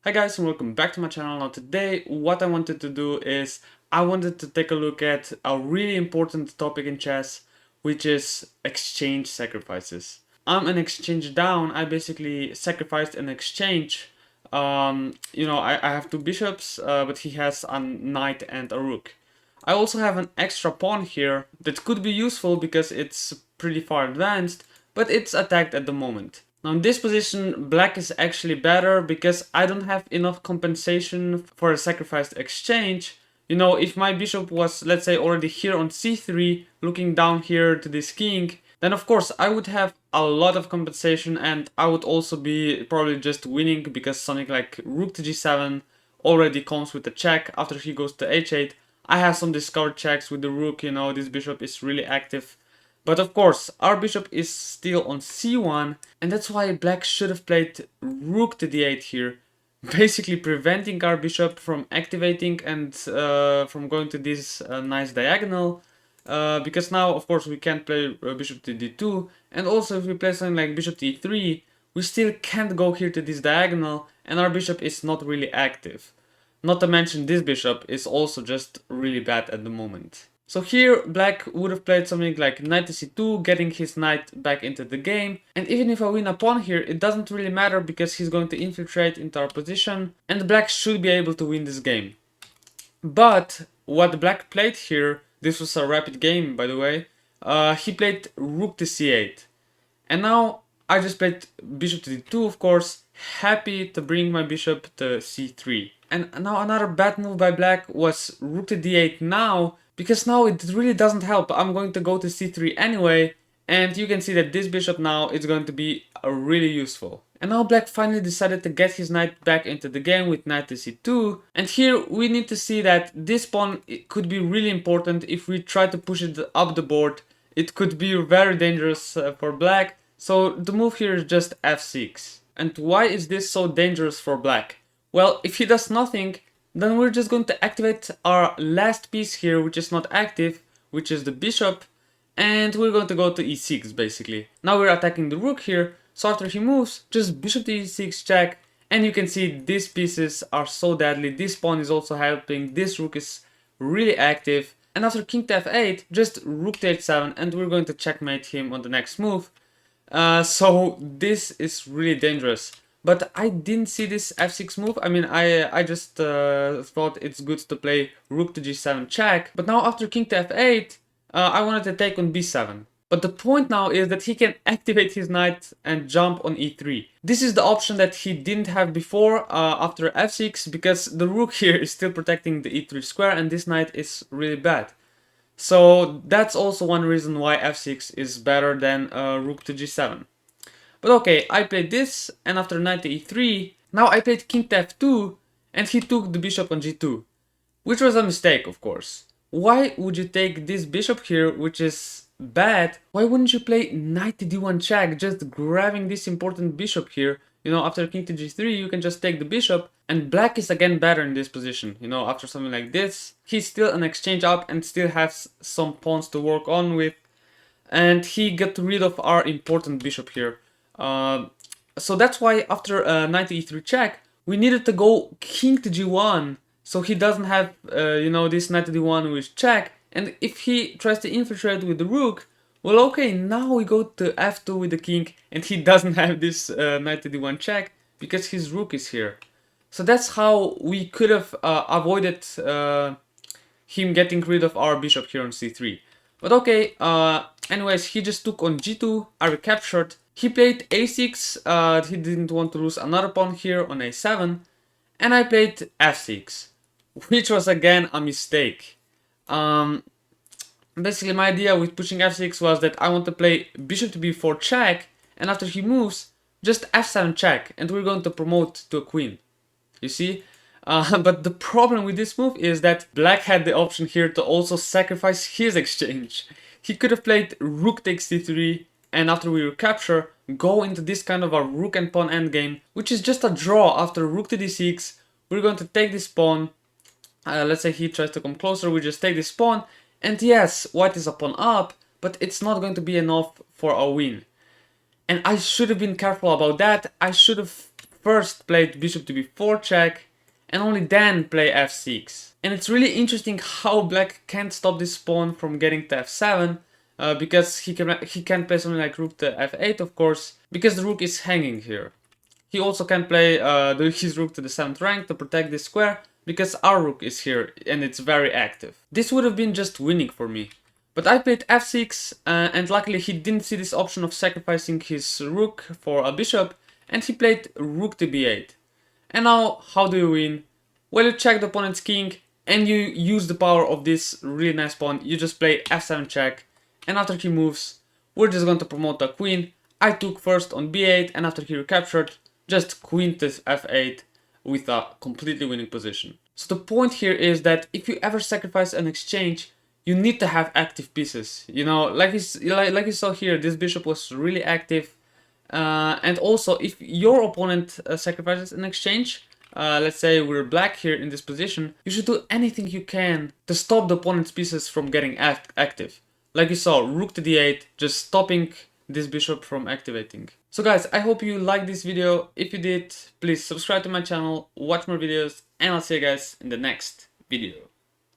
Hi guys and welcome back to my channel. Now today what I wanted to do is I wanted to take a look at a really important topic in chess, which is exchange sacrifices. I'm an exchange down. I basically sacrificed an exchange. I have two bishops, but he has a knight and a rook. I also have an extra pawn here that could be useful because it's pretty far advanced, but it's attacked at the moment. Now in this position, black is actually better because I don't have enough compensation for a sacrificed exchange. You know, if my bishop was, let's say, already here on c3, looking down here to this king, then of course I would have a lot of compensation and I would also be probably just winning because something like rook to g7 already comes with a check after he goes to h8. I have some discovered checks with the rook, you know, this bishop is really active. But of course, our bishop is still on c1, and that's why black should have played rook to d8 here, basically preventing our bishop from activating and from going to this nice diagonal, because now, of course, we can't play bishop to d2, and also if we play something like bishop to e3, we still can't go here to this diagonal, and our bishop is not really active. Not to mention this bishop is also just really bad at the moment. So here, black would have played something like knight to c2, getting his knight back into the game. And even if I win a pawn here, it doesn't really matter because he's going to infiltrate into our position. And black should be able to win this game. But what black played here, this was a rapid game by the way, he played rook to c8. And now I just played bishop to d2, of course, happy to bring my bishop to c3. And now another bad move by black was rook to d8 now, because now it really doesn't help. I'm going to go to c3 anyway, and you can see that this bishop now is going to be really useful. And now black finally decided to get his knight back into the game with knight to c2. And here we need to see that this pawn could be really important if we try to push it up the board. It could be very dangerous for black. So the move here is just f6. And why is this so dangerous for black? Well, if he does nothing, then we're just going to activate our last piece here, which is not active, which is the bishop, and we're going to go to e6 basically. Now we're attacking the rook here, so after he moves, just bishop to e6 check, and you can see these pieces are so deadly. This pawn is also helping, this rook is really active, and after king to f8, just rook to h7, and we're going to checkmate him on the next move. So this is really dangerous. But I didn't see this f6 move. I mean, I just thought it's good to play rook to g7 check. But now after king to f8, I wanted to take on b7. But the point now is that he can activate his knight and jump on e3. This is the option that he didn't have before after f6, because the rook here is still protecting the e3 square and this knight is really bad. So that's also one reason why f6 is better than rook to g7. But okay, I played this, and after knight to e3, now I played king to f2, and he took the bishop on g2. Which was a mistake, of course. Why would you take this bishop here, which is bad? Why wouldn't you play knight to d1 check, just grabbing this important bishop here? You know, after king to g3, you can just take the bishop, and black is again better in this position. You know, after something like this, he's still an exchange up and still has some pawns to work on with. And he got rid of our important bishop here. So that's why after knight to e3 check, we needed to go king to g1, so he doesn't have, this knight to d1 with check, and if he tries to infiltrate with the rook, well, okay, now we go to f2 with the king, and he doesn't have this knight to d1 check, because his rook is here. So that's how we could have avoided him getting rid of our bishop here on c3. But okay, anyways, he just took on g2, I recaptured. He played a6, he didn't want to lose another pawn here on a7, and I played f6, which was again a mistake. Basically my idea with pushing f6 was that I want to play bishop to b4 check, and after he moves, just f7 check, and we're going to promote to a queen, you see? But the problem with this move is that black had the option here to also sacrifice his exchange. He could have played rook takes c3, and after we recapture, go into this kind of a rook and pawn endgame, which is just a draw. After rook to d6, we're going to take this pawn. Let's say he tries to come closer, we just take this pawn, and yes, white is a pawn up, but it's not going to be enough for a win. And I should have been careful about that. I should have first played bishop to b4 check, and only then play f6. And it's really interesting how black can't stop this pawn from getting to f7, because he can't play something like rook to f8, of course, because the rook is hanging here. He also can play his rook to the 7th rank to protect this square, because our rook is here and it's very active. This would have been just winning for me. But I played f6, and luckily he didn't see this option of sacrificing his rook for a bishop, and he played rook to b8. And now, how do you win? Well, you check the opponent's king, and you use the power of this really nice pawn. You just play f7 check, and after he moves, we're just going to promote the queen. I took first on b8, and after he recaptured, just queen to f8 with a completely winning position. So the point here is that if you ever sacrifice an exchange, you need to have active pieces. You know, like you saw here, this bishop was really active. And also, if your opponent sacrifices an exchange, let's say we're black here in this position, you should do anything you can to stop the opponent's pieces from getting active. Like you saw, rook to d8, just stopping this bishop from activating. So guys, I hope you liked this video. If you did, please subscribe to my channel, watch more videos, and I'll see you guys in the next video.